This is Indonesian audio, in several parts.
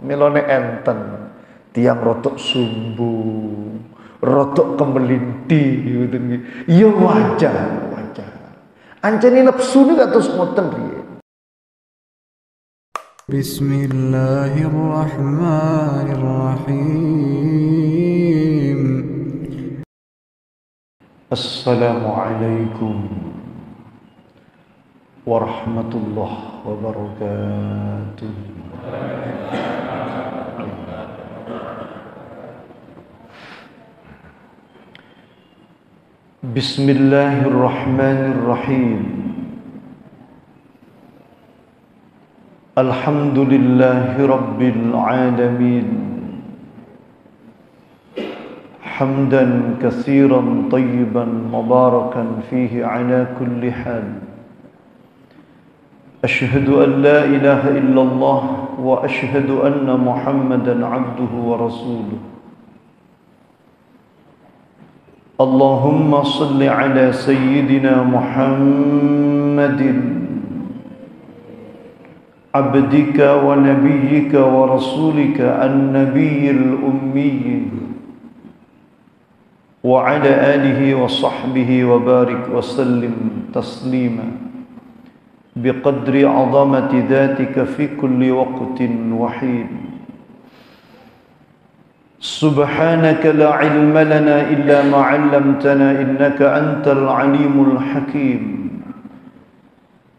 melone enten tiang rotok sumbung, rotok kemelinti gitu nggih. Ya wajar. Ancene nepsu nek kados ngoten riyen. Bismillahirrahmanirrahim. Assalamualaikum warahmatullahi wabarakatuh. Bismillahirrahmanirrahim. Alhamdulillahi rabbil alamin. Hamdan katsiran tayyiban mubarakan fihi ala kulli hal. Asyhadu an la ilaha illallah wa asyhadu anna Muhammadan abduhu wa rasuluh. Allahumma salli ala sayyidina Muhammadin abdika wa nabiyyika wa rasulika an-nabiyyil ummi wa ala alihi wa sahbihi wa barik wa sallim taslima biqadri 'azamati dhatika fi kulli waqtin wa hin. Subhanaka la ilma lana illa ma 'allamtana innaka antal alimul hakim.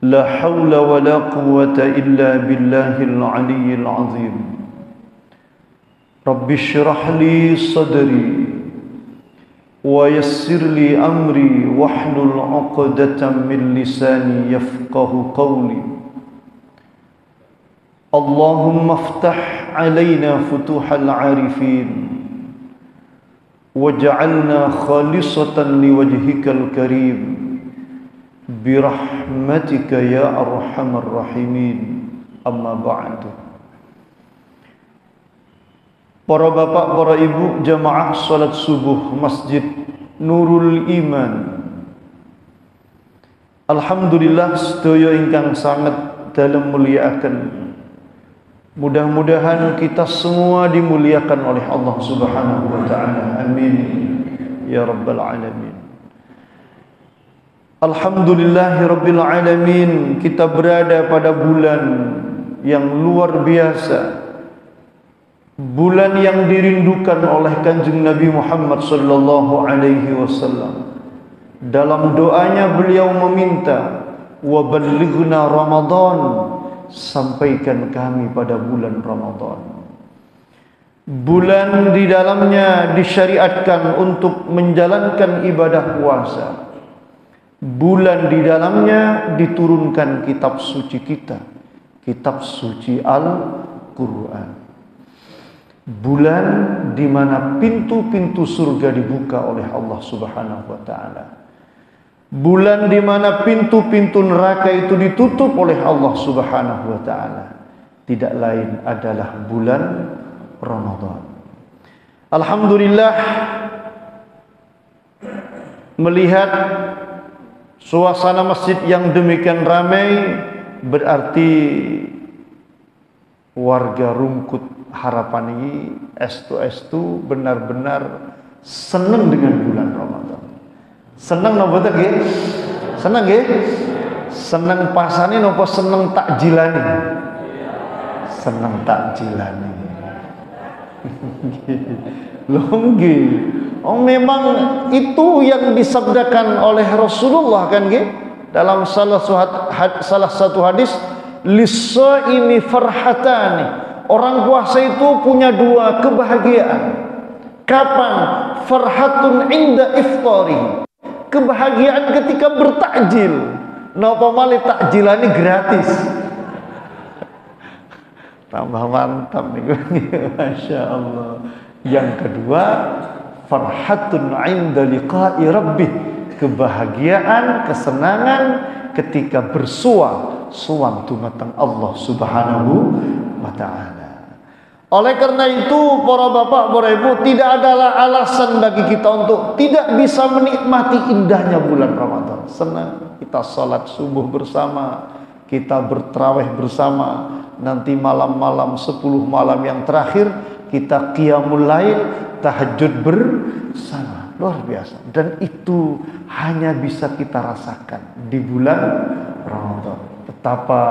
La hawla wa la quwwata illa billahil aliyyil azim. Rabbi shrah li sadri wa yassir li amri wahlul 'uqdatam min lisani yafqahu qawli. Allahumma iftah 'alaina futuhal 'arifin waj'alna khalisatan liwajhikal karim birahmatika ya arhamar rahimin. Amma ba'du. Para bapak, para ibu, jamaah salat subuh Masjid Nurul Iman, alhamdulillah sedaya ingkang sangat dalam muliakan. Mudah-mudahan kita semua dimuliakan oleh Allah Subhanahu wa taala. Amin ya rabbal alamin. Alhamdulillahirabbil alamin, kita berada pada bulan yang luar biasa. Bulan yang dirindukan oleh Kanjeng Nabi Muhammad sallallahu alaihi wasallam. Dalam doanya beliau meminta, "Wa ballighna Ramadan," sampaikan kami pada bulan Ramadan. Bulan di dalamnya disyariatkan untuk menjalankan ibadah puasa. Bulan di dalamnya diturunkan kitab suci kita, kitab suci Al-Quran. Bulan di mana pintu-pintu surga dibuka oleh Allah Subhanahu wa taala. Bulan di mana pintu-pintu neraka itu ditutup oleh Allah Subhanahu wa taala. Tidak lain adalah bulan Ramadan. Alhamdulillah, melihat suasana masjid yang demikian ramai, berarti warga Rungkut Harapan ini estu benar-benar senang dengan bulan Ramadan. Senang napa nggih? Senang nggih? Senang pasane napa senang takjilane? Senang takjilane. Loh nggih. Oh, memang itu yang disabdakan oleh Rasulullah kan nggih? Dalam salah satu hadis, lis-shaimi farhatani. Orang puasa itu punya dua kebahagiaan. Kapan? Farhatun inda iftari. Kebahagiaan ketika bertakjil. Napa malih takjilane gratis. Tambah mantap nih. Masya Allah. Yang kedua, farhatun inda liqa'i rabbih. Kebahagiaan, kesenangan ketika bersuam dumateng Allah Subhanahu wa taala. Oleh karena itu, para bapak, para ibu, tidak adalah alasan bagi kita untuk tidak bisa menikmati indahnya bulan Ramadan. Senang kita salat subuh bersama, kita bertarawih bersama, nanti malam-malam 10 malam yang terakhir kita qiyamul lail, tahajud bersama. Luar biasa. Dan itu hanya bisa kita rasakan di bulan Ramadan. Betapa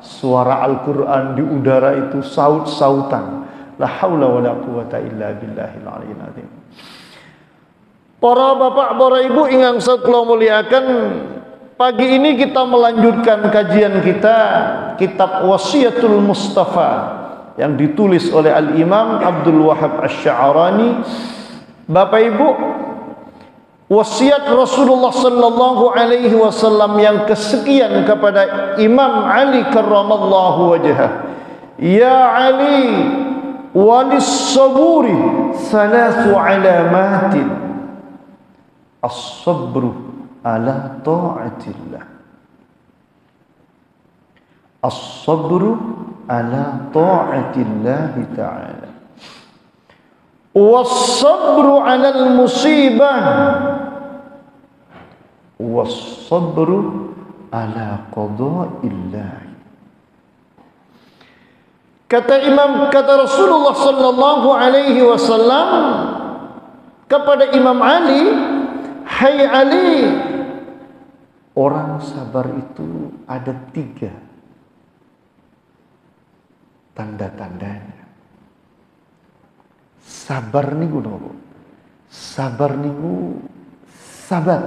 suara Al-Quran di udara itu saut-sautan. La haula wa la quwata illa billahil aliyyil azim. Para bapak, para ibu ingkang sakula muliakan, pagi ini kita melanjutkan kajian kita kitab Wasiyatul Mustafa yang ditulis oleh Al-Imam Abdul Wahab Asy-Sya'rani. Bapak Ibu, wasiat Rasulullah sallallahu alaihi wasallam yang kesekian kepada Imam Ali karramallahu wajhah. Ya Ali, walis saburi thalathu alamatin. As-sabru ala ta'atillah. As-sabru ala ta'atillah ta'ala. Was-sabru 'alal musibah, was-sabru 'ala qada'illah. Kata Rasulullah sallallahu alaihi wasallam kepada Imam Ali, hai Ali, orang sabar itu ada 3 tanda-tandanya. Sabar niku nopo? Sabar niku sabar,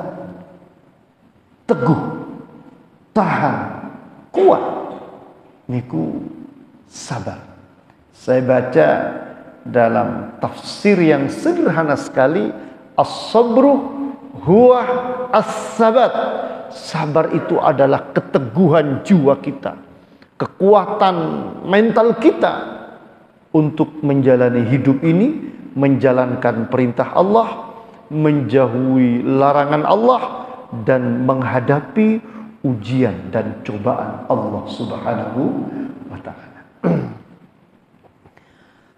teguh, tahan, kuat. Niku sabar. Saya baca dalam tafsir yang sederhana sekali, as-sabru huwa as-sabat. Sabar itu adalah keteguhan jiwa kita, kekuatan mental kita untuk menjalani hidup ini, menjalankan perintah Allah, menjauhi larangan Allah, dan menghadapi ujian dan cobaan Allah Subhanahu wa ta'ala.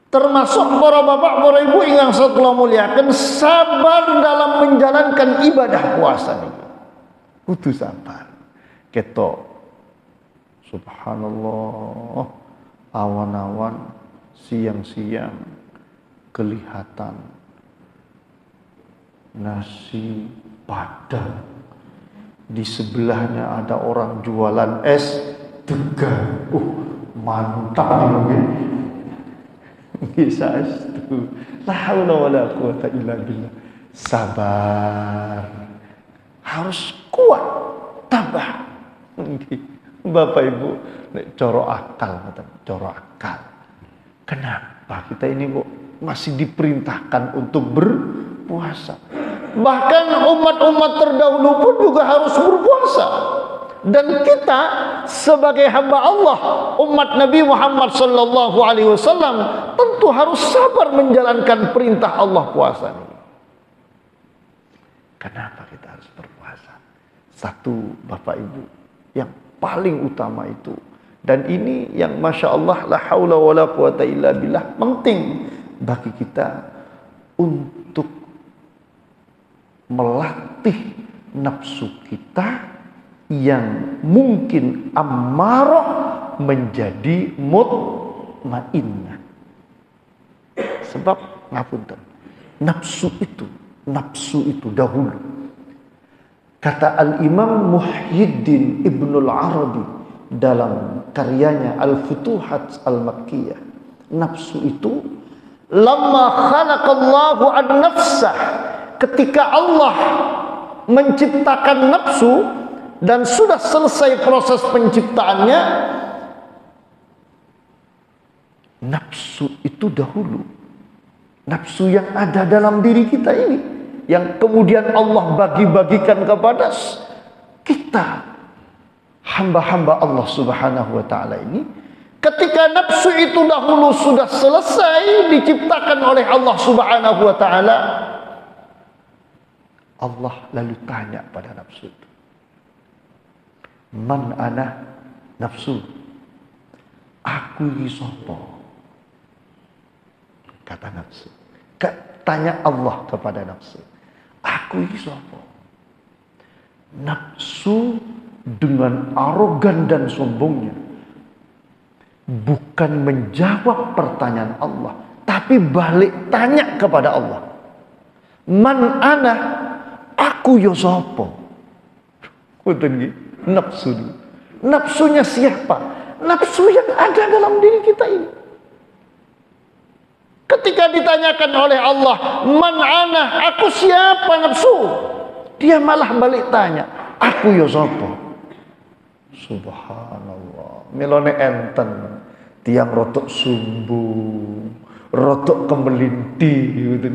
Termasuk para bapak, para ibu ingkang sakula muliakan, sabar dalam menjalankan ibadah puasa ini. Kudu sabar. Ketok subhanallah, awan-awan siang-siang kelihatan nasi padang, di sebelahnya ada orang jualan es degan. Mantap ini. Bisa itu. La haula wala quwata illa billah. Sabar. Harus kuat, tabah. Bapak Ibu, nek coro akal, coro akal. Kenapa kita ini kok masih diperintahkan untuk berpuasa? Bahkan umat-umat terdahulu pun juga harus berpuasa. Dan kita sebagai hamba Allah, umat Nabi Muhammad sallallahu alaihi wasallam, tentu harus sabar menjalankan perintah Allah puasa ini. Kenapa kita harus berpuasa? Satu, Bapak Ibu, yang paling utama itu, dan ini yang Masya Allah, la haula wa la quwata illa billah, penting bagi kita untuk melatih nafsu kita yang mungkin ammarah menjadi mutmainnah. Sebab ngapunten, nafsu itu dahulu, kata Al-Imam Muhyiddin Ibnul Arabi dalam karyanya Al-Futuhat Al-Makkiyah, nafsu itu lamma khalaqallahu an-nafsah, ketika Allah menciptakan nafsu dan sudah selesai proses penciptaannya, nafsu itu dahulu, nafsu yang ada dalam diri kita ini, yang kemudian Allah bagi-bagikan kepada kita, hamba-hamba Allah Subhanahu wa ta'ala ini. Ketika nafsu itu dahulu sudah selesai diciptakan oleh Allah Subhanahu wa ta'ala, Allah lalu tanya pada nafsu itu, man ana nafsu, aku iki sapa? Kata nafsu. Tanya Allah kepada nafsu, aku iki sapa? Nafsu dengan arogan dan sombongnya bukan menjawab pertanyaan Allah, tapi balik tanya kepada Allah. Man ana, aku yo sapa? Nafsu. Nafsunya siapa? Nafsu yang ada dalam diri kita ini. Ketika ditanyakan oleh Allah, man ana, aku siapa nafsu? Dia malah balik tanya, aku yo sapa? Subhanallah. Milone enten tiang rotok sumbung, rotok kemelinti gitu.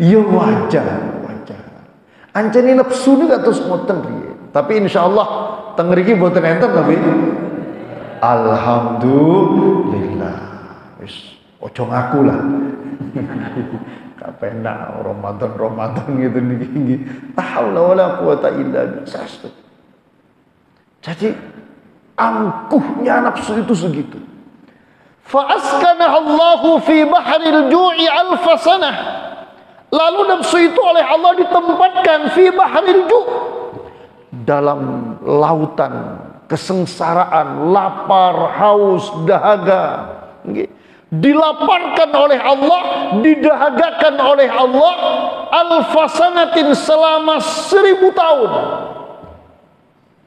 Ya wajar. Ancene nafsu ini gak terus ngoten riye. Tapi insyaallah teng mriki mboten enten tapi alhamdulillah. Wis ojo ngaku lah. Kapenak Ramadan gitu niki. Tahaula wala quwata illa billah. Jadi angkuhnya nafsu itu segitu. Fa'askanaha Allahu fi bahril ju'i alfa sanah. Lalu nafsu itu oleh Allah ditempatkan fi bahril ju', dalam lautan kesengsaraan, lapar, haus, dahaga. Dilaparkan oleh Allah, didahagakan oleh Allah alfasanatin selama 1000 tahun.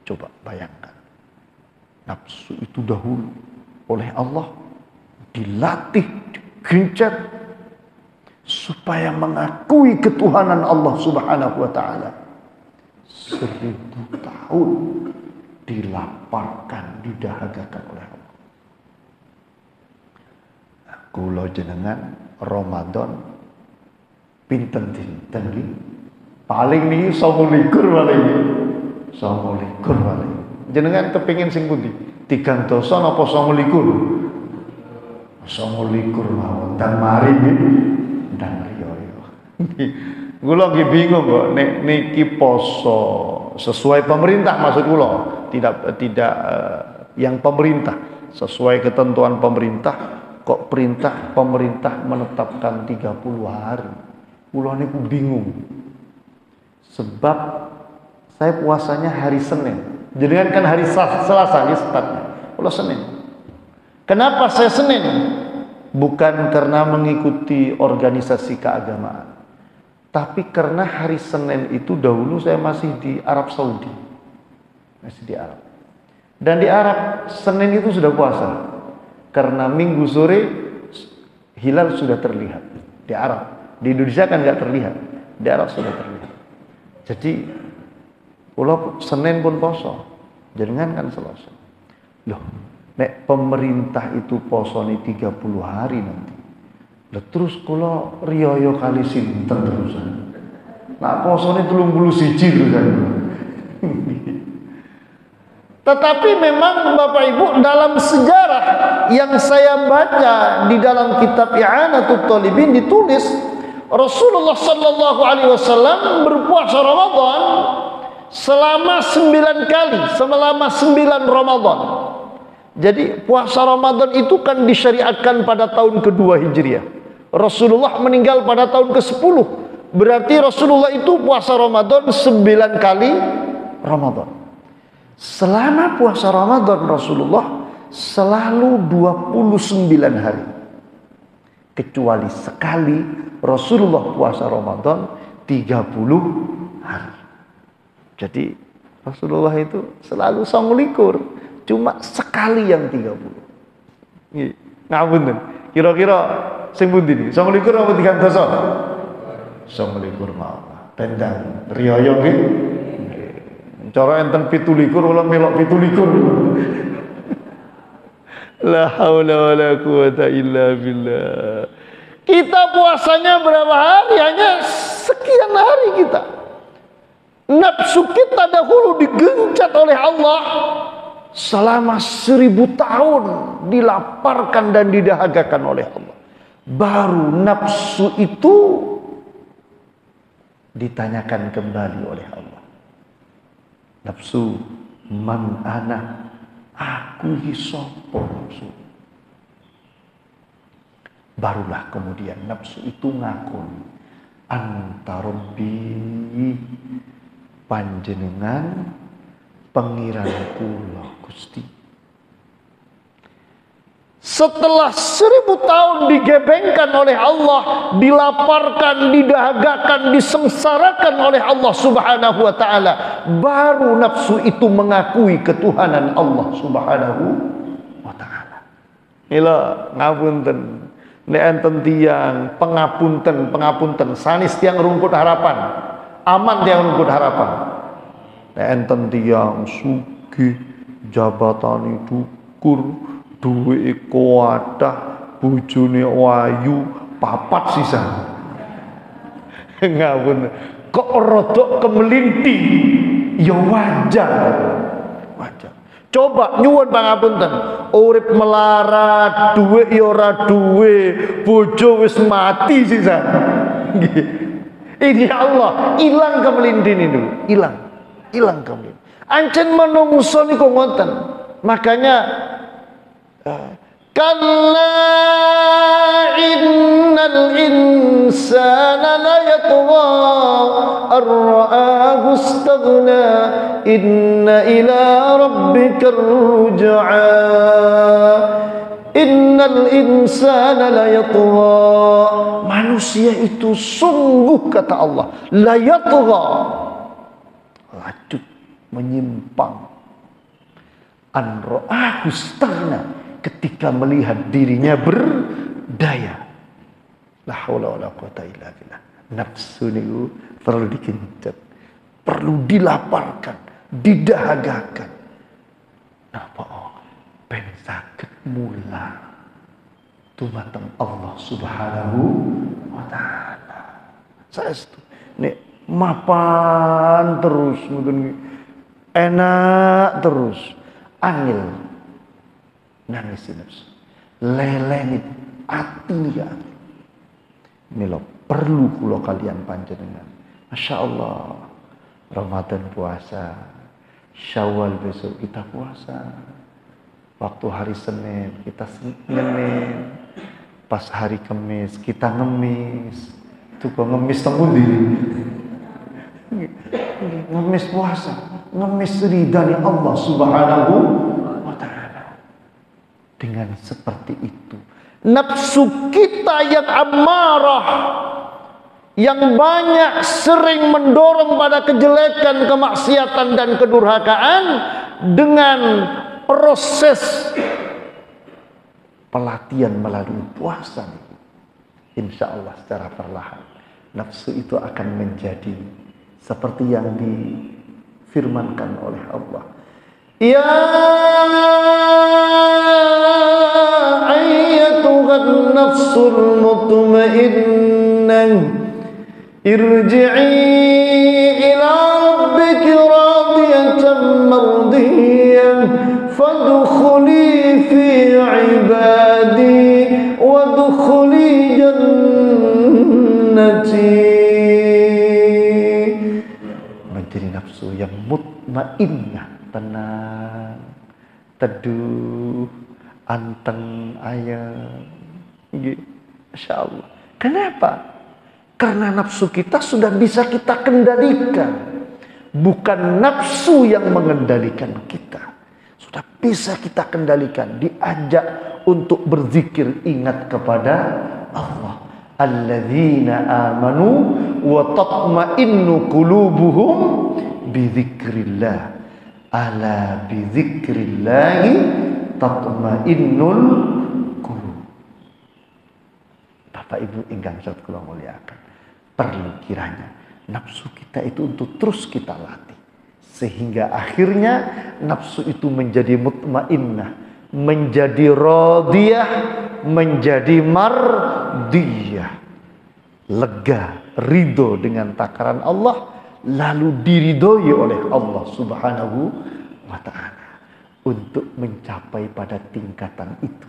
Coba bayangkan, nafsu itu dahulu oleh Allah dilatih, digencet supaya mengakui ketuhanan Allah Subhanahu wa taala. 1000 tahun dilaparkan, didahagakan oleh Allah. Kula jenengan Ramadan pinten dinten iki? Paling niki 29 paling. 29 paling. Jenengan kepengin sing pundi? 3 dosa napa 29? 29 mawon. Dan mari dan riyo. Kula nggih bingung kok nek niki poso sesuai pemerintah, maksud kula tidak yang pemerintah sesuai ketentuan pemerintah. Kok perintah pemerintah menetapkan 30 hari? Kula niku bingung. Sebab saya puasanya hari Senin. Jenengan kan hari Selasa nih startnya. Kula Senin. Kenapa saya Senin? Bukan karena mengikuti organisasi keagamaan. Tapi karena hari Senin itu dahulu saya masih di Arab Saudi. Masih di Arab. Dan di Arab Senin itu sudah puasa. Karena minggu sore hilal sudah terlihat di Arab. Di Indonesia kan nggak terlihat, di Arab sudah terlihat. Jadi kalau Senin pun poso, jangan kan Selasa. Loh, nek pemerintah itu poso nih 30 hari nanti. Loh, terus kalau riyoyo kali sinten terusan. Nah poso nih 31 terusan. Tetapi memang Bapak Ibu, dalam sejarah yang saya baca di dalam kitab I'anatut Talibin ditulis Rasulullah sallallahu alaihi wasallam berpuasa Ramadan selama 9 kali, selama 9 Ramadan. Jadi puasa Ramadan itu kan disyariatkan pada tahun kedua Hijriah. Rasulullah meninggal pada tahun ke-10. Berarti Rasulullah itu puasa Ramadan 9 kali Ramadan. Selama puasa Ramadan Rasulullah selalu 29 hari. Kecuali sekali Rasulullah puasa Ramadan 30 hari. Jadi Rasulullah itu selalu 29, cuma sekali yang 30. Nggih, ngapunten. Kira-kira sing pundi niki? 29 apa 3 dosa? 29 mawon. Tendang riyo nggih. Cara enten 17 ulah melok 17. La haula wala quwata illa billah. Kita puasanya berapa hari? Hanya sekian hari kita. Nafsu kita dahulu digencat oleh Allah selama 1000 tahun, dilaparkan dan didahagakan oleh Allah. Baru nafsu itu ditanyakan kembali oleh Allah. Nafsu, man ana, aku hisopo nafsu. Barulah kemudian nafsu itu ngakun, anta rabbi, panjenengan pengiran kula Gusti. setelah 1000 tahun digebengkan oleh Allah, dilaparkan, didahagakan, disengsarakan oleh Allah Subhanahu wa ta'ala, baru nafsu itu mengakui ketuhanan Allah Subhanahu wa ta'ala. Ila ngapunten, nek enten tiyang pengapunten sanis tiang rungkut harapan, aman tiang rungkut harapan. Nek enten tiyang sugih, jabatan dukur, duwe kuatah, bojone wayu, papat sisa. Ngapun kok rodok kemelinting, ya wajar. Coba nyuwun pangapunten, urip melarat, duwe ya ora duwe, bojo wis mati sisa. Ini Allah, ilang kemelintin itu, ilang kemelintin. Ancen menungso niku ngoten. Makanya kalla innal insana la yatgha ar-ra'ahu istaghna inna ila rabbika ruj'a innal insana la yatgha. Manusia itu sungguh, kata Allah, la yatgha, lanjut menyimpang, an ra'ahu istaghna, ketika melihat dirinya berdaya. La haula wala quwata illa billah. Nafsu niku perlu dikencat, perlu dilaparkan, didahagakan. Napa ben saged mula dumateng Allah Subhanahu wa ta'ala. Saestu nek mapan terus mboten enak terus, angel nangis nafsu, lelengit ati ya. Mila perlu kula kalian panjenengan. Masya Allah, Ramadan puasa, Syawal besok kita puasa, waktu hari Senin kita Senin, pas hari Kamis kita ngemis. Itu kok ngemis tembundi, ngemis puasa, ngemis ridhani Allah Subhanahu wa ta'ala. Dengan seperti itu, nafsu kita yang amarah, yang banyak sering mendorong pada kejelekan, kemaksiatan dan kedurhakaan, dengan proses pelatihan melalui puasa, insya Allah secara perlahan nafsu itu akan menjadi seperti yang difirmankan oleh Allah. Ya ayyatuhan nafsul mutmainnah irji'i ila rabbiki radiyatan mardiyah fadkhuli fi ibadi wadkhuli jannati. Menjadi nafsu yang mutmainnah, tenang, teduh, anteng, ayem. Masya Allah. Kenapa? Karena nafsu kita sudah bisa kita kendalikan. Bukan nafsu yang mengendalikan kita. Sudah bisa kita kendalikan. Diajak untuk berzikir, ingat kepada Allah. Alladzina amanu wa tatma'innu qulubuhum bidzikrillah. Ala bidzikrillahi tatma'innul qulub. Bapak Ibu ingkang sadaya kula muliakan, perlu kiranya nafsu kita itu untuk terus kita latih, sehingga akhirnya nafsu itu menjadi mutmainnah, menjadi radiyah, menjadi mardiyah, lega, ridho dengan takaran Allah, lalu diridhoi oleh Allah Subhanahu wa ta'ala. Untuk mencapai pada tingkatan itu,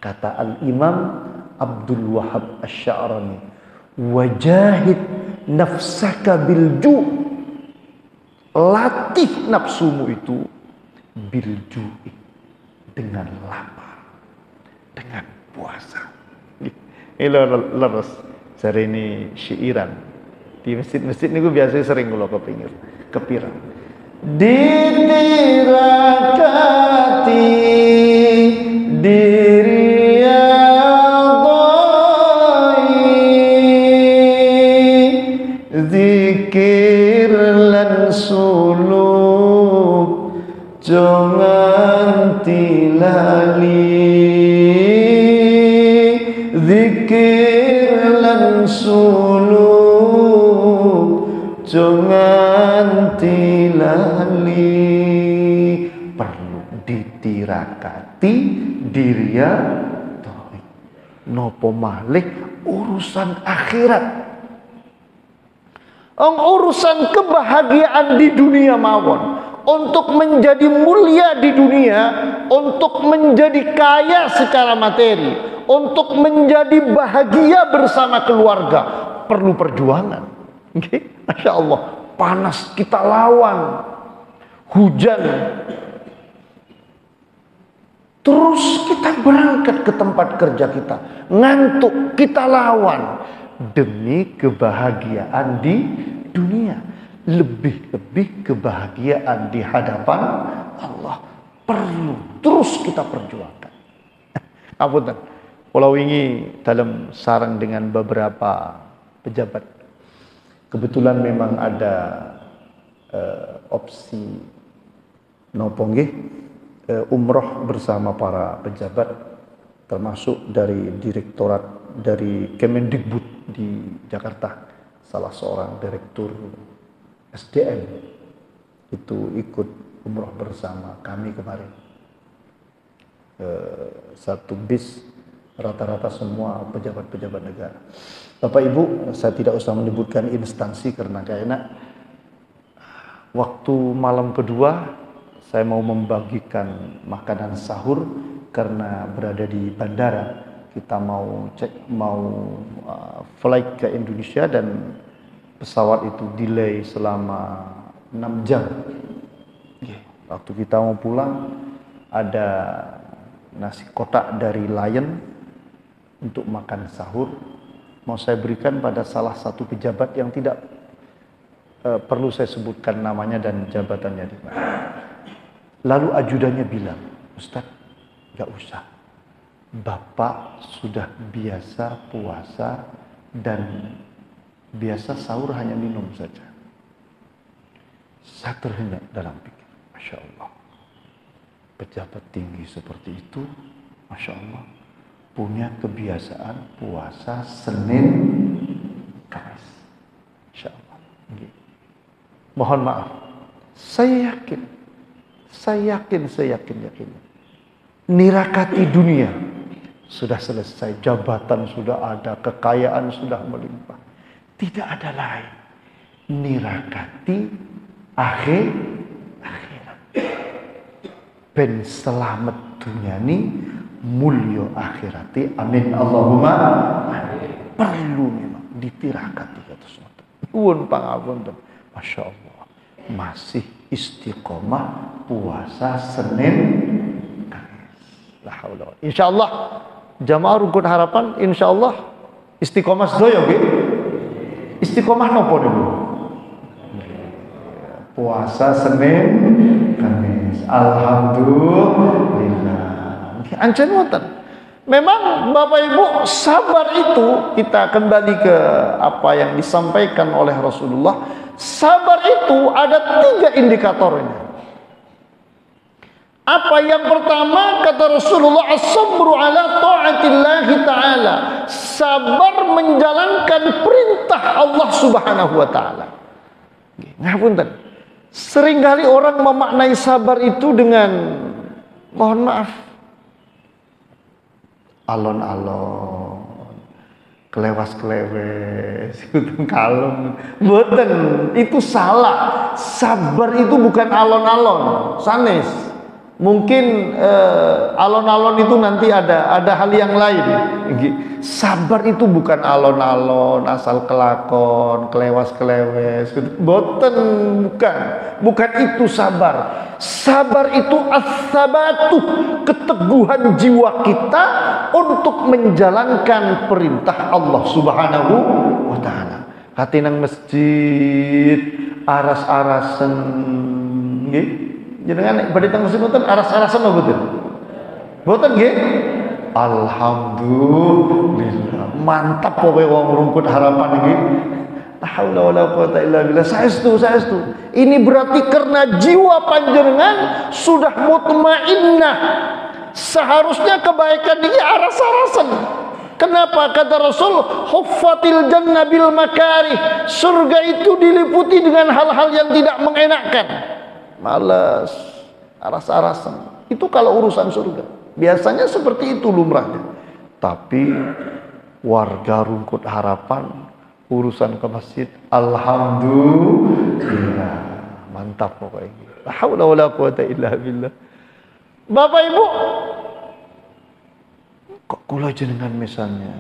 kata Al-Imam Abdul Wahab Asy-Sya'rani, wajahid nafsaka bilju', latih nafsumu itu bilju'i, dengan lapar, dengan puasa. Ini leres, jare ini syairan di masjid-masjid niku biasa sering kula kepirang. Ditirakati diri zikir lan suluk jangan tilali, zikir lan suluk jangan tilali. Perlu ditirakati diria nopo malih urusan akhirat. Urusan kebahagiaan di dunia mawon, untuk menjadi mulia di dunia, untuk menjadi kaya secara materi, untuk menjadi bahagia bersama keluarga, perlu perjuangan. Masya Allah, panas kita lawan, hujan, terus kita berangkat ke tempat kerja kita, ngantuk kita lawan demi kebahagiaan di dunia. Lebih-lebih kebahagiaan di hadapan Allah perlu terus kita perjuangkan. Apunten, pulau ini dalam sarang dengan beberapa pejabat. Kebetulan memang ada opsi nopo nggih, umroh bersama para pejabat, termasuk dari direktorat dari Kemendikbud di Jakarta, salah seorang direktur SDM itu ikut umroh bersama kami kemarin. Satu bis, rata-rata semua pejabat-pejabat negara. Bapak Ibu, saya tidak usah menyebutkan instansi karena gak enak. Waktu malam kedua saya mau membagikan makanan sahur karena berada di bandara. Kita mau flight ke Indonesia dan pesawat itu delay selama 6 jam. Waktu kita mau pulang ada nasi kotak dari Lion untuk makan sahur. Mau saya berikan pada salah satu pejabat yang tidak perlu saya sebutkan namanya dan jabatannya di mana. Lalu ajudannya bilang, Ustadz, gak usah. Bapak sudah biasa puasa dan biasa sahur hanya minum saja. Saya terhenyak dalam pikir, Masya Allah, pejabat tinggi seperti itu, Masya Allah, punya kebiasaan puasa Senin Kamis. Masya Allah. Mohon maaf, saya yakin nirakati dunia sudah selesai, jabatan sudah ada, kekayaan sudah melimpah. Tidak ada lain. Nirakati akhirat. Ben selamat dunia ni, mulio akhirati. Amin Allahumma amin. Perlu memang ditirakati kata semua. Nuwun pangapunten. Masya Allah, masih istiqomah puasa Senin Kamis. La haula. Insyaallah jamaah rukun harapan insyaallah istiqomah sedaya nggih. Istiqomah nopo niku? Puasa Senin Kamis. Alhamdulillah. Ancen wonten. Memang Bapak Ibu, sabar itu, kita kembali ke apa yang disampaikan oleh Rasulullah. Sabar itu ada 3 indikatornya. Apa yang pertama kata Rasulullah, as-sabru ala ta'atillahi ta'ala. Sabar menjalankan perintah Allah Subhanahu wa taala. Ngapunten. Seringkali orang memaknai sabar itu dengan, mohon maaf, alon-alon, kelewas-kelewes, kalem. Mboten, itu salah. Sabar itu bukan alon-alon, sanes. Mungkin alon-alon itu nanti ada hal yang lain. Sabar itu bukan alon-alon, asal kelakon, kelewas-kelewes. Boten, bukan itu sabar. Sabar itu as-sabatu, keteguhan jiwa kita untuk menjalankan perintah Allah Subhanahu wa taala. Hati nang masjid, aras-arasen nggih. Jenengan badhe teng masjid mboten aras-arasen apa mboten? Mboten nggih? Alhamdulillah. Mantap pokoke wong rungkut harapan iki. La haula wala quwata illa billah. Saestu. Ini berarti karena jiwa panjenengan sudah mutmainnah. Seharusnya kebaikan ini aras-arasan. Kenapa? Kata Rasul, huffatil jannah bil makarih. Surga itu diliputi dengan hal-hal yang tidak mengenakkan. Malas, aras-arasan. Itu kalau urusan surga. Biasanya seperti itu lumrahnya. Tapi warga Rungkut Harapan urusan ke masjid, alhamdulillah, mantap pokoknya. La haula wala quwata illa billah. Bapak Ibu, kok kula jenengan misalnya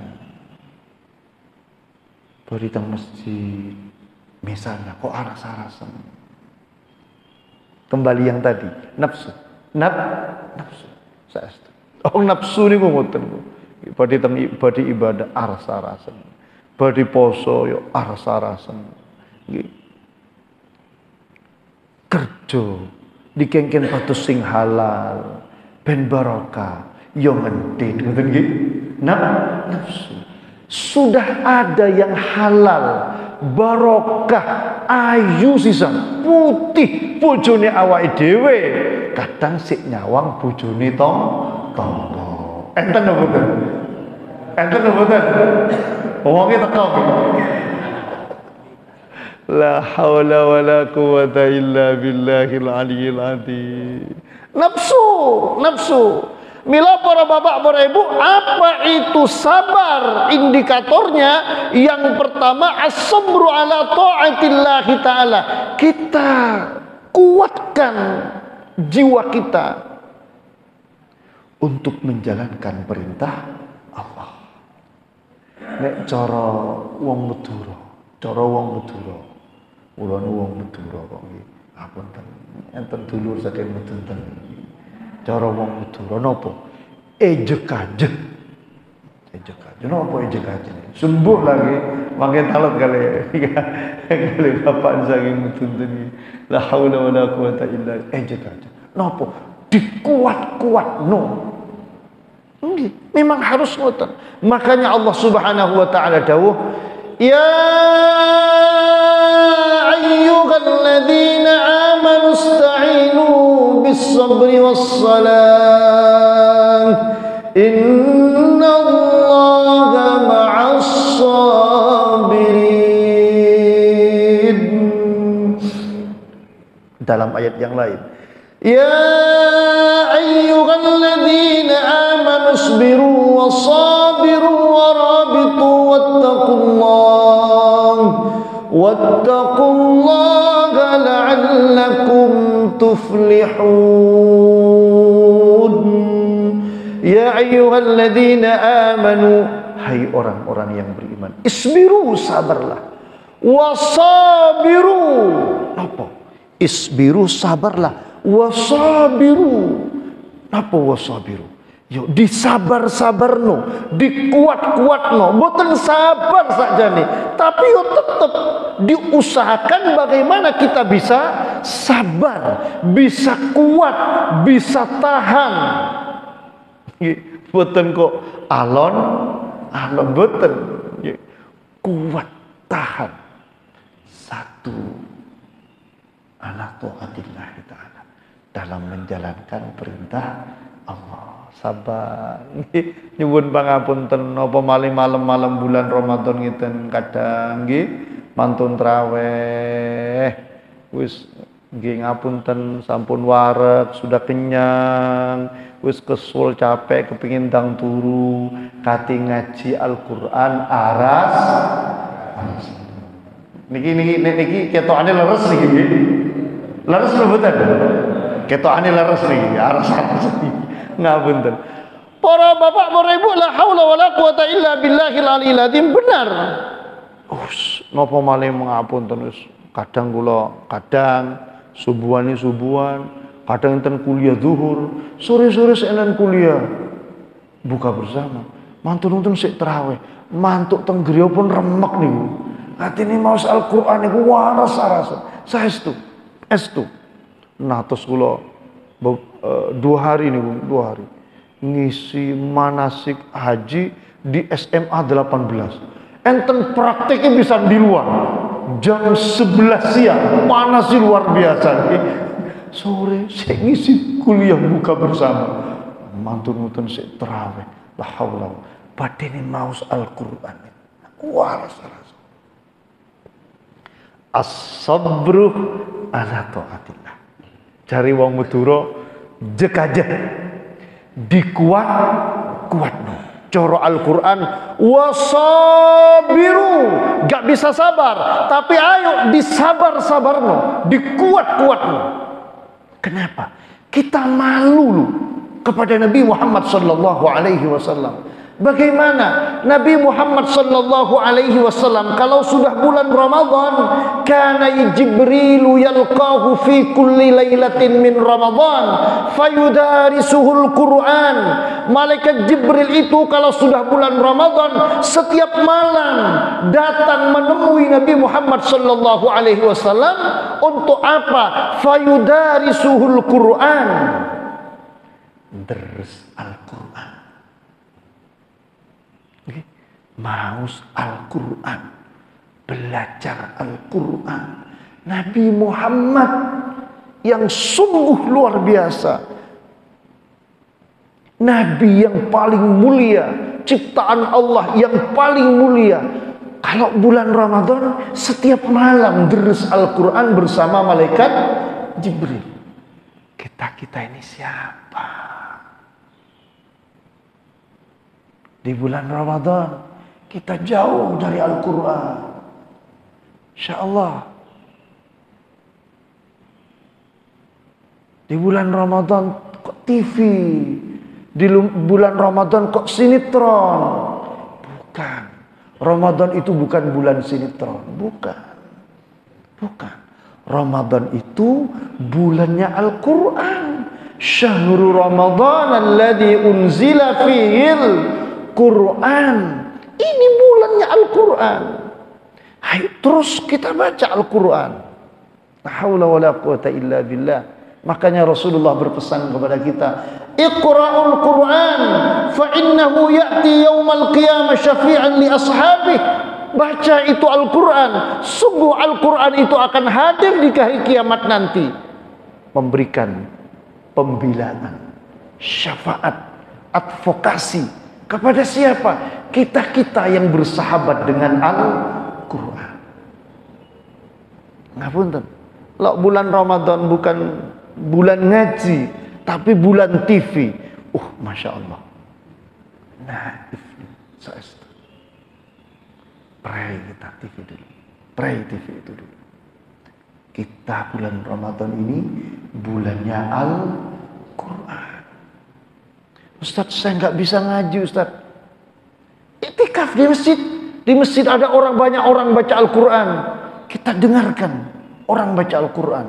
bari teng masjid misalnya kok aras-arasan. Kembali yang tadi, nafsu. Nafsu. Saestu. Oh nafsu niku ngoten. Badi ibadah aras-arasan. Badi poso yo aras-arasan. Nggih. Kerja dikengken patus sing halal ben barokah yo ngentit ngoten nggih. Nafsu. Sudah ada yang halal, barokah, ayu sisan, putih bojone awake dhewe. Kadang sik nyawang bojone tangga. Enten mboten? Enten mboten? Wonge teko. La haula wala quwata illa billahil aliyyil azim. Nafsu. Mila para bapak, para ibu, apa itu sabar? Indikatornya yang pertama as-sabru ala ta'atillah ta'ala. Kita kuatkan jiwa kita untuk menjalankan perintah Allah. Nek cara wong Madura, kula nu wong Madura kok nggih. Apunten, enten dulur saking Madura. Cara wong Madura napa? Ejek-ajek. Napa ejek-ajek? Sembuh lagi, makin talat kali bapak saking Madura iki. La haula wala quwata illa ejek-ajek. Napa? Dikuat-kuatno. Nggih, memang harus ngoten. Makanya Allah Subhanahu wa taala dawuh, ya ayyuhalladzina amanu ista'inu bis-sabri was-salah innallaha ma'as-sabirin. Dalam ayat yang lain, ya ayyuhalladzina amanu isbiru wasabiru warabitu wattaqullaha la'allakum tuflihun. Ya ayyuhalladzina amanu, hai orang-orang yang beriman, isbiru, sabarlah, wasabiru, apa? Isbiru, sabarlah, wasabiru, apa wasabiru? Yo disabar-sabarno, dikuat-kuatno, boten sabar saja nih, tapi yo tetap diusahakan bagaimana kita bisa sabar, bisa kuat, bisa tahan. Boten kok alon boten, kuat, tahan. Satu, ala taatillah ta'ala, dalam menjalankan perintah Allah. Sabar. Nyuwun pangapunten napa malih malam-malam bulan Ramadan ngiten kadang nggih mantun traweh. Wis nggih ngapunten sampun wareg, sudah kenyang, wis kesul capek kepingin ndang turu, kati ngaji Al-Qur'an aras. Niki ketokane leres niki nggih. Leres mboten? Ketokane leres niki, aras-aras niki. Ngapunten. Para bapak, para ibu, la haula wala quwata illa billahil aliyil azim. Benar. Napa malih mengapunten wis kadang kula subuhan, kadang enten kuliah zuhur, sore-sore enten kuliah buka bersama. Mantun-mantun sik tarawih, mantuk teng griya pun remek niku. Atine maos Al-Qur'an niku waras-arasan. Saestu. Natos kula 2 hari nih, 2 hari ngisi manasik haji di SMA 18. Enten prakteknya bisa di luar. jam 11 siang, panas sih luar biasa. Sore saya ngisi kuliah buka bersama. Mantun-mantun saya terawih. La haula. Badene maus Al-Qur'an. Waras. As-sabru ala taatillah. Cari wong Madura jek aja. Dikuat-kuatno. Coro Al-Quran wasabiru, gak bisa sabar, tapi ayo disabar-sabarno, dikuat-kuatno. Kenapa? Kita malu loh kepada Nabi Muhammad sallallahu alaihi wasallam. Bagaimana Nabi Muhammad sallallahu alaihi wasallam kalau sudah bulan Ramadan, kana Jibrilu yalqahu fi kulli lailatin min Ramadan fayudarisuhul Quran. Malaikat Jibril itu kalau sudah bulan Ramadan setiap malam datang menemui Nabi Muhammad sallallahu alaihi wasallam untuk apa? Fayudarisuhul Quran. Deres Al-Quran. Maus Al-Quran, belajar Al-Quran. Nabi Muhammad yang sungguh luar biasa, Nabi yang paling mulia, ciptaan Allah yang paling mulia. Kalau bulan Ramadan setiap malam deres Al-Quran bersama malaikat Jibril. Kita ini siapa? Di bulan Ramadan kita jauh dari Al-Quran. InsyaAllah. Di bulan Ramadan kok TV. Di bulan Ramadan kok sinetron. Bukan. Ramadan itu bukan bulan sinetron. Bukan. Ramadan itu bulannya Al-Quran. Syahrul Ramadan alladzi unzila fihil Quran. Ini bulannya Al-Quran. Ayo terus kita baca Al-Quran. La haula wala quwata illa billah. Makanya Rasulullah berpesan kepada kita, Iqra'ul Quran fa innahu ya'ti yaumal qiyamah syafi'an li ashabih. Baca itu Al-Quran. Sungguh Al-Quran itu akan hadir di hari kiamat nanti, memberikan pembilangan, syafaat, advokasi. Kepada siapa? Kita yang bersahabat dengan Al-Quran. Ngapunten. Lo bulan Ramadan bukan bulan ngaji, tapi bulan TV. Masya Allah. Nah, saestu. Pray kita TV dulu. Pray TV itu dulu. Kita bulan Ramadan ini bulannya Al-Quran. Ustadz, saya nggak bisa ngaji, Ustadz. Iktikaf di masjid. Di masjid ada banyak orang baca Al-Quran. Kita dengarkan orang baca Al-Quran.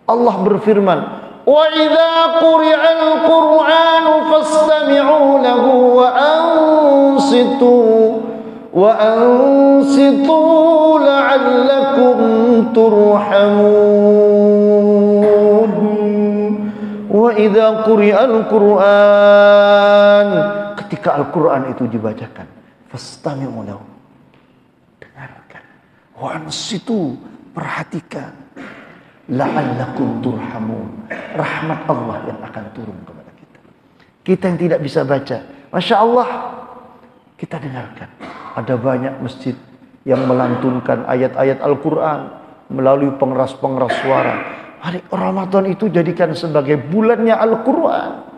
Allah berfirman, wa idza quri'al Qur'anu fastami'u lahu wa ansitu la'allakum turhamun. Wa idza quri'al Qur'an, ketika Al-Quran itu dibacakan, fastami'u lahu, dengarkan, wa ansitu, perhatikan, la'allakum turhamun, rahmat Allah yang akan turun kepada kita. Kita yang tidak bisa baca, Masya Allah, kita dengarkan. Ada banyak masjid yang melantunkan ayat-ayat Al-Quran melalui pengeras-pengeras suara. Hari Ramadan itu jadikan sebagai bulannya Al-Quran,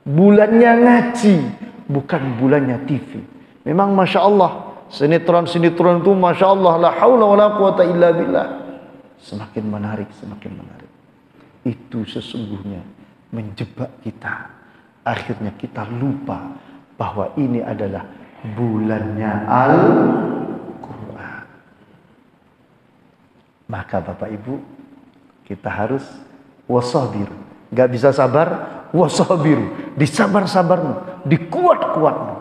bulannya ngaji, bukan bulannya TV. Memang Masya Allah, sinetron-sinetron itu Masya Allah, la haula wa la quwata illa billah, semakin menarik. Itu sesungguhnya menjebak kita. Akhirnya kita lupa bahwa ini adalah bulannya Al-Quran. Maka Bapak Ibu, kita harus wasabiru. Gak bisa sabar, wasabiru. Disabar-sabarmu, dikuat-kuatmu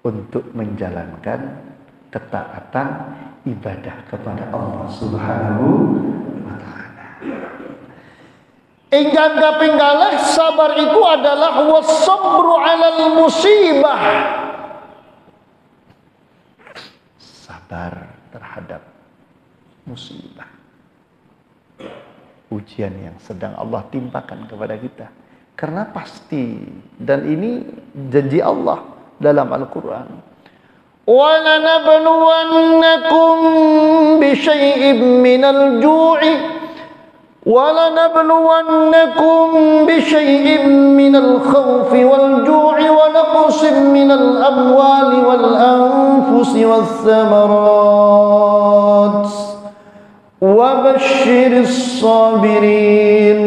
untuk menjalankan ketaatan ibadah kepada Allah Subhanahu wa ta'ala. Ingkang kaping kalih, sabar itu adalah wasabru 'alal musibah. Sabar terhadap musibah. Ujian yang sedang Allah timpakan kepada kita. Karena pasti, dan ini janji Allah dalam Al-Quran. وَلَنَبْلُوَنَّكُمْ بِشَيْءٍ مِّنَ الْجُوعِ وَلَنَبْلُوَنَّكُمْ بِشَيْءٍ مِّنَ الْخَوْفِ وَالْجُوعِ وَنَقْصٍ مِّنَ الْأَمْوَالِ وَالْأَنفُسِ وَالثَّمَرَاتِ وَبَشِّرِ الصَّابِرِينَ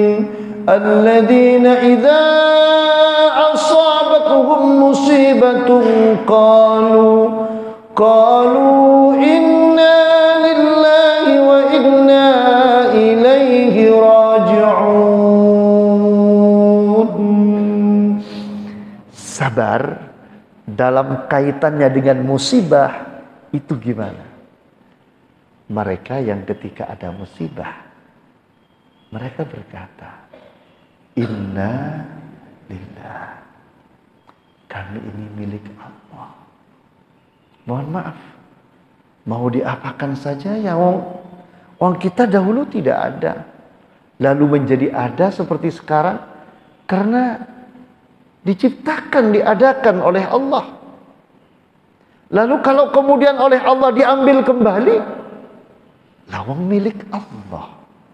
الَّذِينَ إِذَا أَصَابَتْهُمْ مُصِيبَةٌ قالوا إِنَّا لِلَّهِ وَإِنَّا إِلَيْهِ راجعون. Sabar dalam kaitannya dengan musibah itu gimana? Mereka yang ketika ada musibah, mereka berkata, Inna lillah, kami ini milik Allah. Mohon maaf, mau diapakan saja ya, wong kita dahulu tidak ada, lalu menjadi ada seperti sekarang karena diciptakan, diadakan oleh Allah. Lalu kalau kemudian oleh Allah diambil kembali, lawang milik Allah,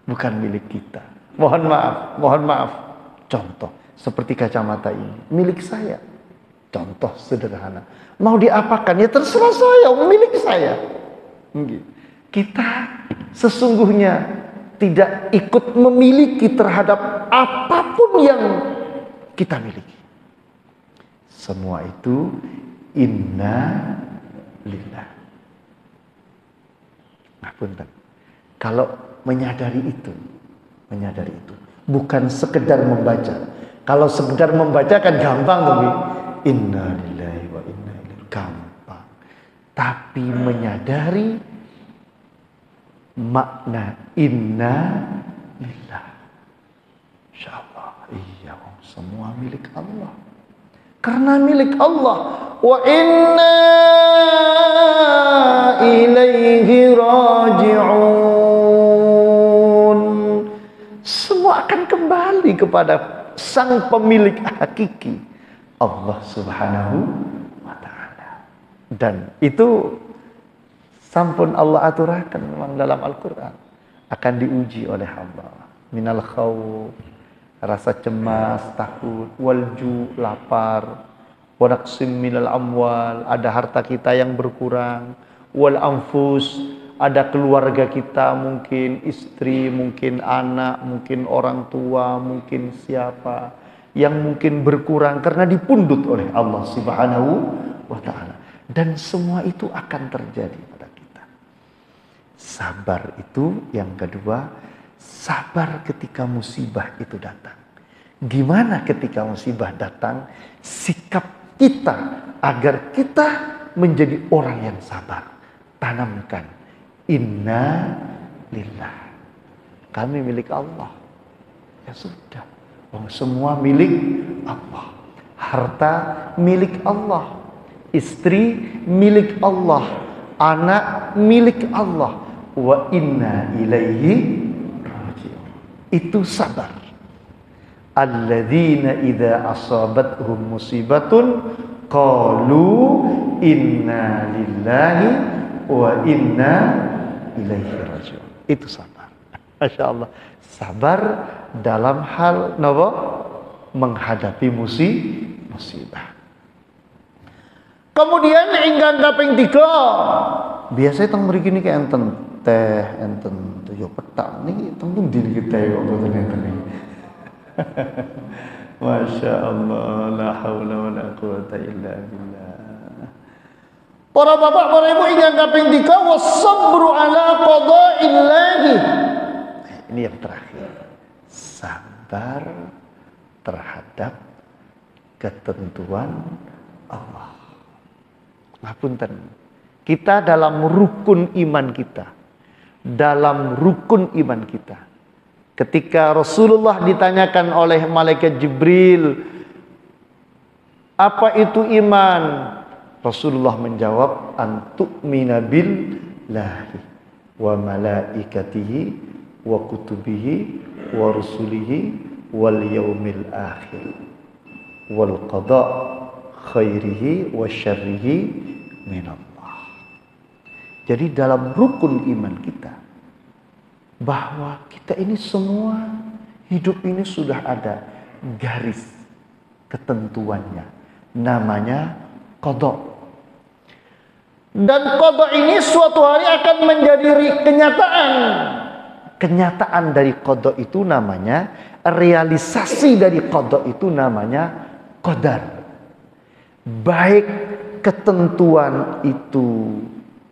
bukan milik kita. Mohon maaf. Contoh, seperti kacamata ini, milik saya. Contoh sederhana. Mau diapakan? Ya terserah saya, milik saya. Kita sesungguhnya tidak ikut memiliki terhadap apapun yang kita miliki. Semua itu inna lillah. Ngapunten. Kalau menyadari itu, bukan sekedar membaca. Kalau sekedar membaca kan gampang tuh, inna lillahi wa inna ilaihi, gampang. Tapi menyadari makna inna lillah, insyaallah, iya, semua milik Allah. Karena milik Allah, wa inna ilaihi raji'un. Semua akan kembali kepada sang pemilik hakiki, Allah Subhanahu wa ta'ala. Dan itu sampun Allah aturakan memang dalam Al-Quran, akan diuji oleh Allah. Minal khawf, rasa cemas, takut, walju, lapar, wanaqsim minal amwal, ada harta kita yang berkurang, wal anfus, ada keluarga kita, mungkin istri, mungkin anak, mungkin orang tua, mungkin siapa yang mungkin berkurang karena dipundut oleh Allah Subhanahu wa ta'ala. Dan semua itu akan terjadi pada kita. Sabar itu yang kedua, sabar ketika musibah itu datang. Gimana ketika musibah datang? Sikap kita agar kita menjadi orang yang sabar. Tanamkan inna lillah, kami milik Allah. Ya sudah, semua milik Allah. Harta milik Allah, istri milik Allah, anak milik Allah. Wa inna ilaihi raji'un. Itu sabar. Alladzina idza asabathum musibatun qalu inna lillahi wa inna ilaihi raji'un. Itu sabar. Masya Allah. Sabar dalam hal napa? Menghadapi musibah. Kemudian ingkang kaping 3, biasanya teng mriki niki enten teh, enten yo petak niki teng pundi niki teh kok boten enten niki. Masya Allah, la haula wala quwata illa billah. Para bapak, para ibu ingkang kaping 3, was-sabru ala qada'illahi. Ini yang terakhir. Sabar terhadap ketentuan Allah. Ngapunten. Kita dalam rukun iman kita. Ketika Rasulullah ditanyakan oleh malaikat Jibril, apa itu iman? Rasulullah menjawab, antu'mina billahi wa malaikatihi wa kutubihi wa rusulihi wal yaumil akhir wal qada khairihi wa syarrihi minallah. Jadi dalam rukun iman kita bahwa kita ini semua hidup ini sudah ada garis ketentuannya, namanya qada. Dan qada ini suatu hari akan menjadi kenyataan. Kenyataan dari qada itu namanya, realisasi dari qada itu namanya qadar. Baik ketentuan itu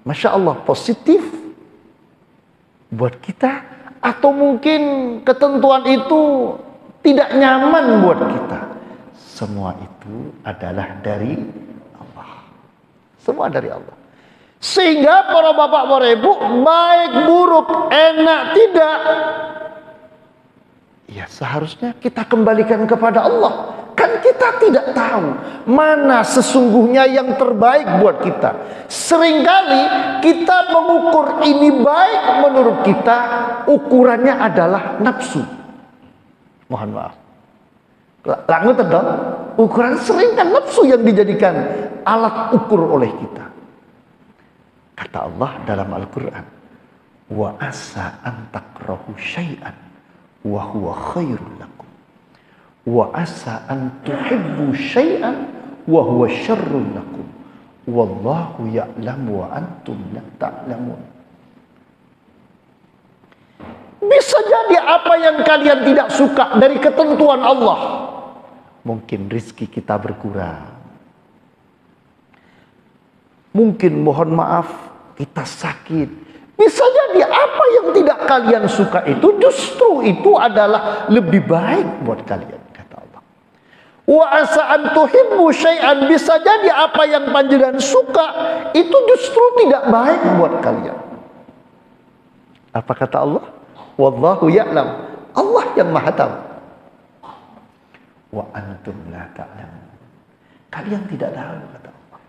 Masya Allah positif buat kita, atau mungkin ketentuan itu tidak nyaman buat kita. Semua itu adalah dari Allah. Semua dari Allah. Sehingga para bapak, para ibu, baik buruk, enak tidak, ya seharusnya kita kembalikan kepada Allah. Kan kita tidak tahu mana sesungguhnya yang terbaik buat kita. Seringkali kita mengukur ini baik menurut kita, ukurannya adalah nafsu. Mohon maaf. Lalu terdong, ukuran sering kan nafsu yang dijadikan alat ukur oleh kita. Kata Allah dalam Al-Quran, wa asa an takrahu syai'an wa huwa khairul lakum. Wa asa an tuhibbu syai'an wa huwa syarrul lakum. Wallahu ya'lamu wa antum la ta'lamun. Bisa jadi apa yang kalian tidak suka dari ketentuan Allah. Mungkin rizki kita berkurang. Mungkin mohon maaf kita sakit. Bisa jadi apa yang tidak kalian suka itu justru itu adalah lebih baik buat kalian, kata Allah. Wa asa an tuhibbu syai'an, bisa jadi apa yang panjenengan suka itu justru tidak baik buat kalian. Apa kata Allah? Wallahu ya'lam. Allah yang Maha tahu. Wa antum la ta'lamun. Kalian tidak tahu, kata Allah.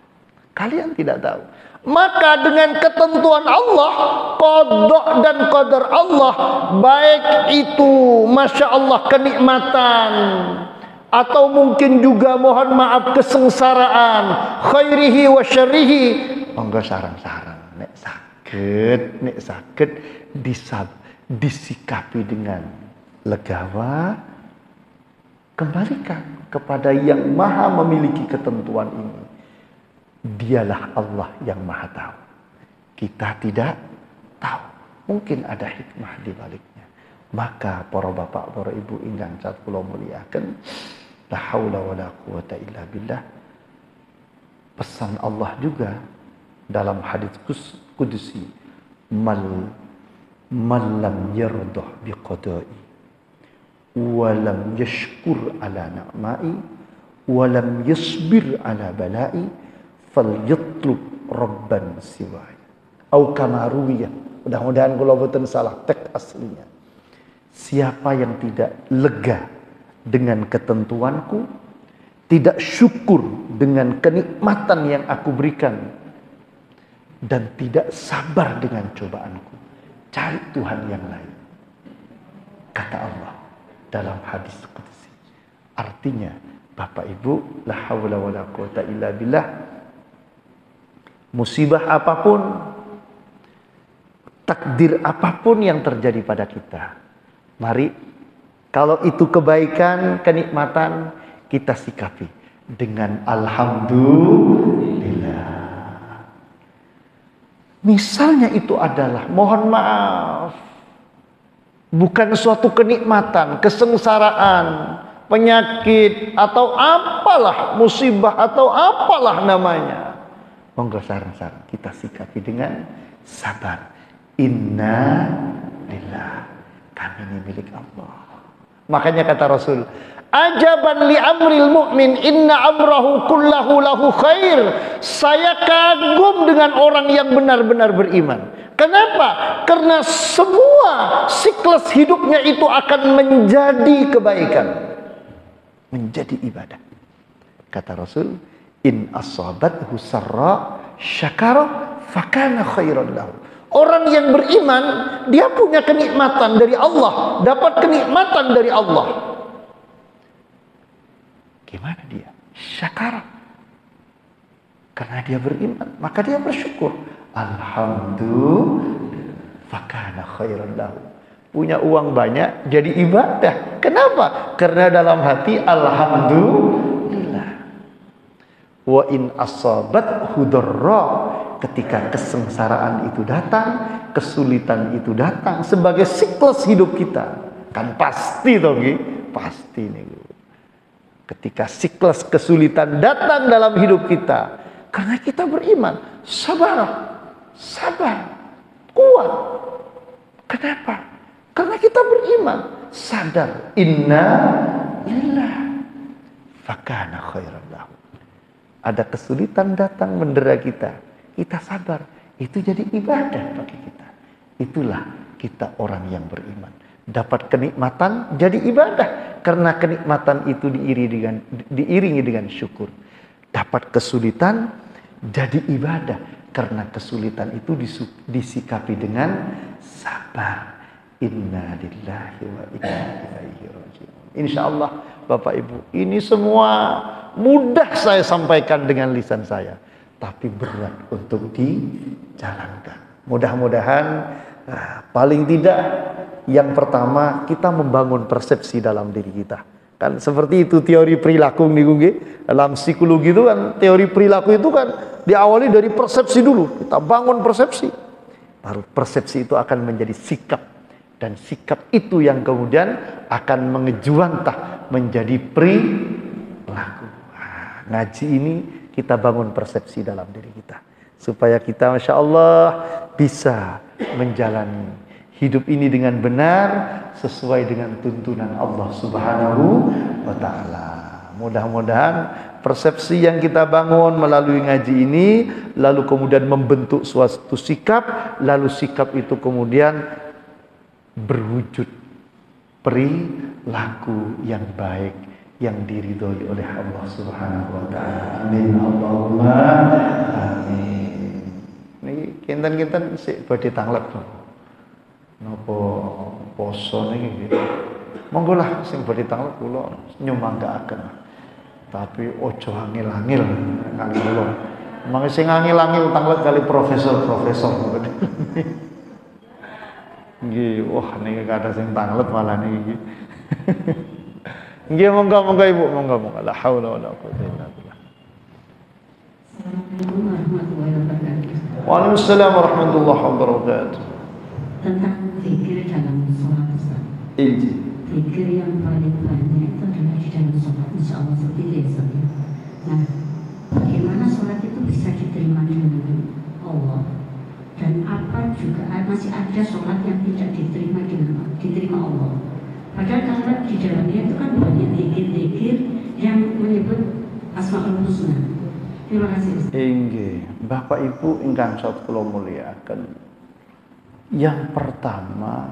Kalian tidak tahu. Maka dengan ketentuan Allah, qada dan qadar Allah, baik itu Masya Allah kenikmatan, atau mungkin juga mohon maaf kesengsaraan, khairihi wa syarrihi, monggo sarang-sarang nek sakit disikapi dengan legawa, kembalikan kepada yang maha memiliki ketentuan ini. Dialah Allah yang maha tahu. Kita tidak tahu. Mungkin ada hikmah di baliknya. Maka para bapak, para ibu ingkang cat kula muliaken, la haula wala quwata illa billah. Pesan Allah juga dalam hadis qudsi, man lam yardah biqada'i wa lam yashkur ala na'ma'i wa lam yasbir ala bala'i falyatlub rabban siwaya. Au kama ruwiya. Mudah-mudahan kula boten salah teks aslinya. Siapa yang tidak lega dengan ketentuanku, tidak syukur dengan kenikmatan yang aku berikan, dan tidak sabar dengan cobaanku, cari Tuhan yang lain. Kata Allah dalam hadis qudsi. Artinya, Bapak Ibu, la haula wala quwata illa billah, musibah apapun, takdir apapun yang terjadi pada kita, mari kalau itu kebaikan, kenikmatan, kita sikapi dengan alhamdulillah. Misalnya itu adalah, mohon maaf, bukan suatu kenikmatan, kesengsaraan, penyakit, atau apalah, musibah, atau apalah namanya. Monggo sarang-sarang kita sikapi dengan sabar. Inna lillah, kami ini milik Allah. Makanya kata Rasul, ajaban li amril mu'min, inna amrahu kullahu lahu khair. Saya kagum dengan orang yang benar-benar beriman. Kenapa? Karena semua siklus hidupnya itu akan menjadi kebaikan, menjadi ibadah. Kata Rasul, in asabathu sarra syakara fakana khairan lahu Orang yang beriman, dia punya kenikmatan dari Allah, dapat kenikmatan dari Allah. Gimana dia? Syakar. Karena dia beriman, maka dia bersyukur. Alhamdulillah, fakana khairan lahu. Punya uang banyak jadi ibadah. Kenapa? Karena dalam hati alhamdulillah. Wa in asabat hudarra, ketika kesengsaraan itu datang, kesulitan itu datang sebagai siklus hidup kita. Kan pasti toh, pasti nih. Ketika siklus kesulitan datang dalam hidup kita, karena kita beriman, sabar, kuat. Kenapa? Karena kita beriman, sadar, inna lillahi fakana khairan lahu. Ada kesulitan datang mendera kita, kita sabar, itu jadi ibadah bagi kita. Itulah kita orang yang beriman. Dapat kenikmatan jadi ibadah, karena kenikmatan itu diiringi dengan syukur. Dapat kesulitan jadi ibadah, karena kesulitan itu disikapi dengan sabar. Inna lillahi wa inna ilaihi raji'un. Insyaallah Bapak Ibu, ini semua mudah saya sampaikan dengan lisan saya, tapi berat untuk dijalankan. Mudah-mudahan paling tidak yang pertama kita membangun persepsi dalam diri kita. Kan seperti itu teori perilaku nih, dalam psikologi itu kan teori perilaku itu kan diawali dari persepsi dulu. Kita bangun persepsi, baru persepsi itu akan menjadi sikap, dan sikap itu yang kemudian akan mengejuantah menjadi perilaku. Ngaji ini kita bangun persepsi dalam diri kita supaya kita Masya Allah bisa menjalani hidup ini dengan benar sesuai dengan tuntunan Allah Subhanahu wa Ta'ala. Mudah-mudahan persepsi yang kita bangun melalui ngaji ini lalu kemudian membentuk suatu sikap, lalu sikap itu kemudian berwujud perilaku yang baik yang diridhoi oleh Allah Subhanahu wa Ta'ala. Amin Allahumma amin. Niki kinten-kinten sik badhe tanglep to. Napa poso niki gitu. Monggo lah sing badhe tanglep kula nyumanggaaken. Tapi ojo angel-angel kangge kula. Mangke sing angel-angel tanglep kali profesor-profesor. Nggih, wah niki kada sing tanglep malah niki. Nggih, monggo Ibu, monggo. La haula wala quwwata illa billah. Assalamualaikum warahmatullahi wabarakatuh. Waalaikumsalam warahmatullahi wabarakatuh. Tentang zikir dalam sholat Ustaz. Zikir yang paling banyak itu adalah di dalam sholat, insya Allah seperti itu. Nah, bagaimana sholat itu bisa diterima dengan Allah? Dan apa juga masih ada sholat yang tidak diterima Allah? Padahal kalau di dalamnya itu kan banyak zikir-zikir yang menyebut Asmaul Husna. Terima kasih Ustaz. Inggih, Bapak Ibu ingkang sadaya kula mulyakaken. Yang pertama,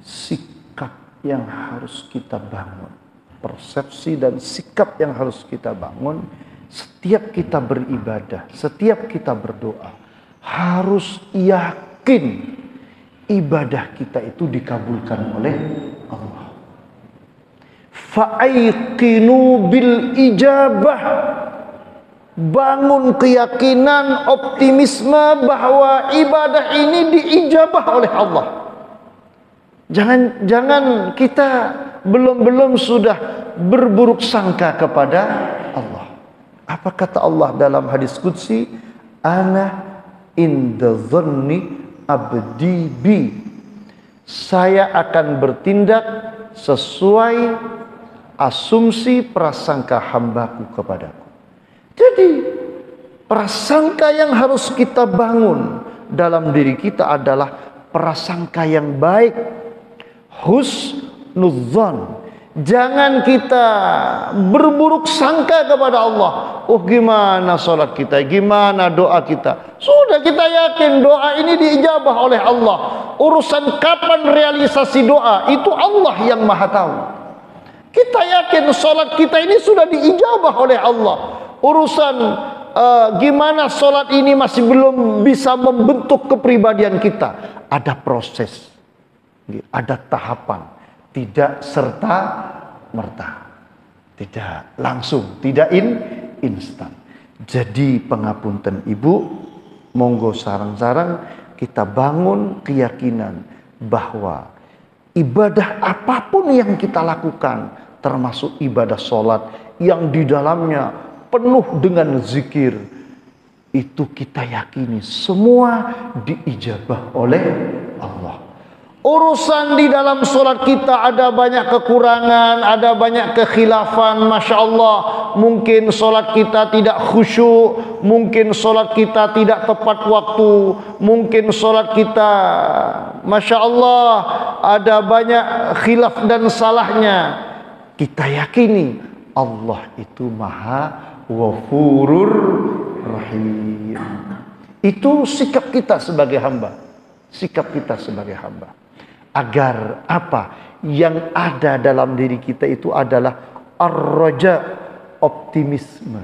sikap yang harus kita bangun. Persepsi dan sikap yang harus kita bangun setiap kita beribadah, setiap kita berdoa. Harus yakin ibadah kita itu dikabulkan oleh Allah. Fa'aiqinu bil ijabah. Bangun keyakinan, optimisme bahwa ibadah ini diijabah oleh Allah. Jangan kita belum sudah berburuk sangka kepada Allah. Apa kata Allah dalam hadis qudsi? Ana inda dhanni abdi bi. Saya akan bertindak sesuai asumsi prasangka hambaku kepadaku. Jadi prasangka yang harus kita bangun dalam diri kita adalah prasangka yang baik, husnudzon. Jangan kita berburuk sangka kepada Allah. Oh gimana sholat kita, gimana doa kita. Sudah kita yakin doa ini diijabah oleh Allah. Urusan kapan realisasi doa itu Allah yang maha tahu. Kita yakin sholat kita ini sudah diijabah oleh Allah. Urusan gimana sholat ini masih belum bisa membentuk kepribadian kita. Ada proses, ada tahapan, tidak serta merta, tidak langsung, tidak instan. Jadi pengapunten ibu, monggo sarang-sarang kita bangun keyakinan bahwa ibadah apapun yang kita lakukan, termasuk ibadah sholat yang di dalamnya penuh dengan zikir, itu kita yakini semua diijabah oleh Allah. Urusan di dalam sholat kita ada banyak kekurangan, ada banyak kekhilafan, Masya Allah. Mungkin sholat kita tidak khusyuk, mungkin sholat kita tidak tepat waktu, mungkin sholat kita, Masya Allah, ada banyak khilaf dan salahnya. Kita yakini Allah itu Maha Ghafurur Rahim. Itu sikap kita sebagai hamba. Sikap kita sebagai hamba. Agar apa? Yang ada dalam diri kita itu adalah ar-raja, optimisme.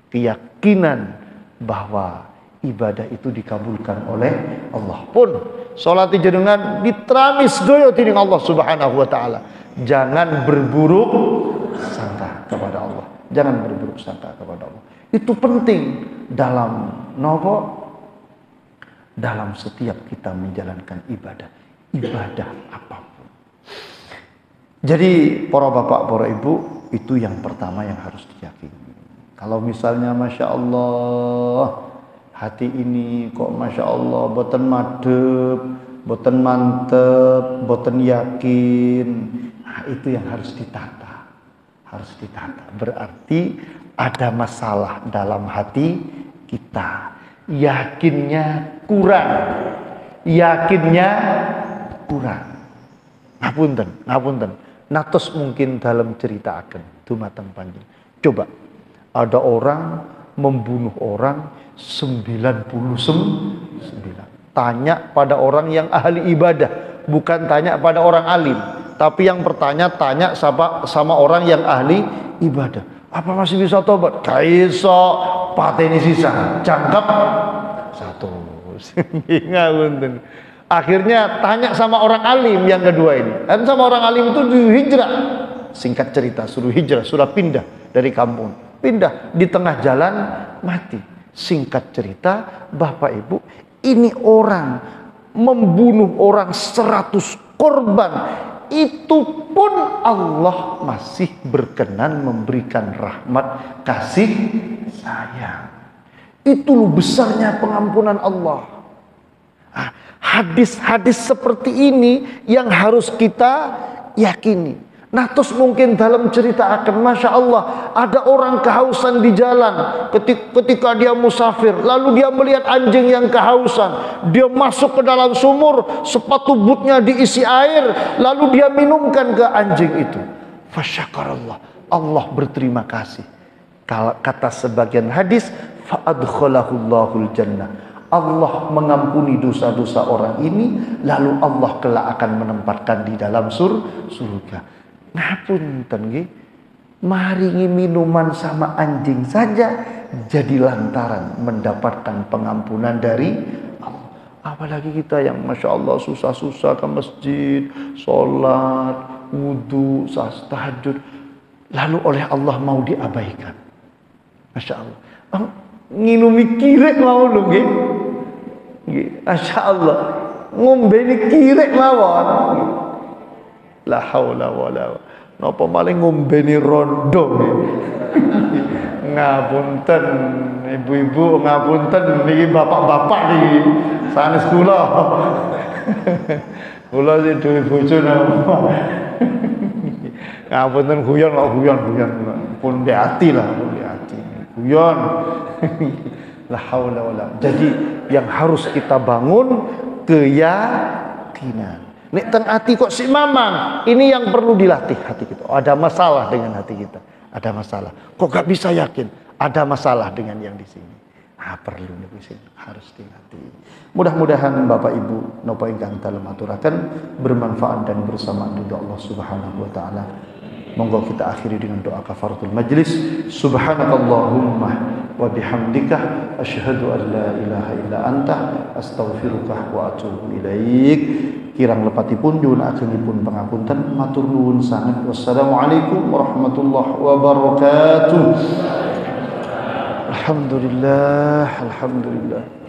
Keyakinan bahwa ibadah itu dikabulkan oleh Allah. Pun salat jenengan diteramis doyo tining Allah Subhanahu wa taala. Jangan berburuk sangka kepada Allah. Jangan berburuk sangka kepada Allah. Itu penting dalam dalam setiap kita menjalankan ibadah apapun. Jadi para bapak, para ibu, itu yang pertama yang harus diyakini. Kalau misalnya Masya Allah, hati ini kok Masya Allah boten madhep, boten mantep, boten yakin, nah, itu yang harus ditata. Harus ditata. Berarti ada masalah dalam hati kita. Yakinnya kurang. Yakinnya kurang. Ngapunten. Natos mungkin dalam cerita akan dumateng panjenengan. Coba ada orang membunuh orang 99. Tanya pada orang yang ahli ibadah, bukan tanya pada orang alim. Tapi yang bertanya tanya sama orang yang ahli ibadah. Apa masih bisa tobat? Kaiso pateni sisa, jangkep satu. Akhirnya tanya sama orang alim yang kedua ini. Dan sama orang alim itu suruh hijrah. Singkat cerita, suruh hijrah, sudah pindah dari kampung. Pindah di tengah jalan mati. Singkat cerita, Bapak Ibu, ini orang membunuh orang 100 korban. Itu pun Allah masih berkenan memberikan rahmat, kasih sayang. Itu besarnya pengampunan Allah. Hadis-hadis seperti ini yang harus kita yakini. Nah, terus mungkin dalam cerita akan, Masya Allah, ada orang kehausan di jalan ketika dia musafir, lalu dia melihat anjing yang kehausan, dia masuk ke dalam sumur, sepatu bootnya diisi air, lalu dia minumkan ke anjing itu. Fasyakarallah, Allah berterima kasih. Kata sebagian hadis, fa'adkholahullahul jannah, Allah mengampuni dosa-dosa orang ini, lalu Allah kelak akan menempatkan di dalam surga. Ngapunten nggih, maringi minuman sama anjing saja jadi lantaran mendapatkan pengampunan dari Allah. Apalagi kita yang Masya Allah susah-susah ke masjid, sholat, wudhu, tahajud, lalu oleh Allah mau diabaikan. Masya Allah. Nginumi kirek mau lho nggih. Masya Allah. Ngombeni kirek mawon. La haula wala napa maling ngombeni rondo. Ngapunten ibu-ibu, ngapunten niki bapak-bapak niki sanes kula. Kula sing duwe bojo napa. Ngapunten guyon pun di hati lah, pun di hati. Guyon. La haula wala. Jadi yang harus kita bangun keyakinan. Nek teng hati kok si mamang, ini yang perlu dilatih hati kita. Ada masalah dengan hati kita, ada masalah. Kok gak bisa yakin? Ada masalah dengan yang di sini. Perlu nih harus dilatih. Mudah-mudahan Bapak Ibu napa ingkang dalem aturaken bermanfaat dan bersama ridho Allah Subhanahu wa taala. Monggo kita akhiri dengan doa kafaratul majlis. Subhanakallahumma wa bihamdika asyhadu an la ilaha illa anta astaghfiruka wa atubu ilaik. Kirang lepatipun nyuwun agengipun pangapunten, matur nuwun sanget. Wassalamualaikum warahmatullahi wabarakatuh. Alhamdulillah, alhamdulillah.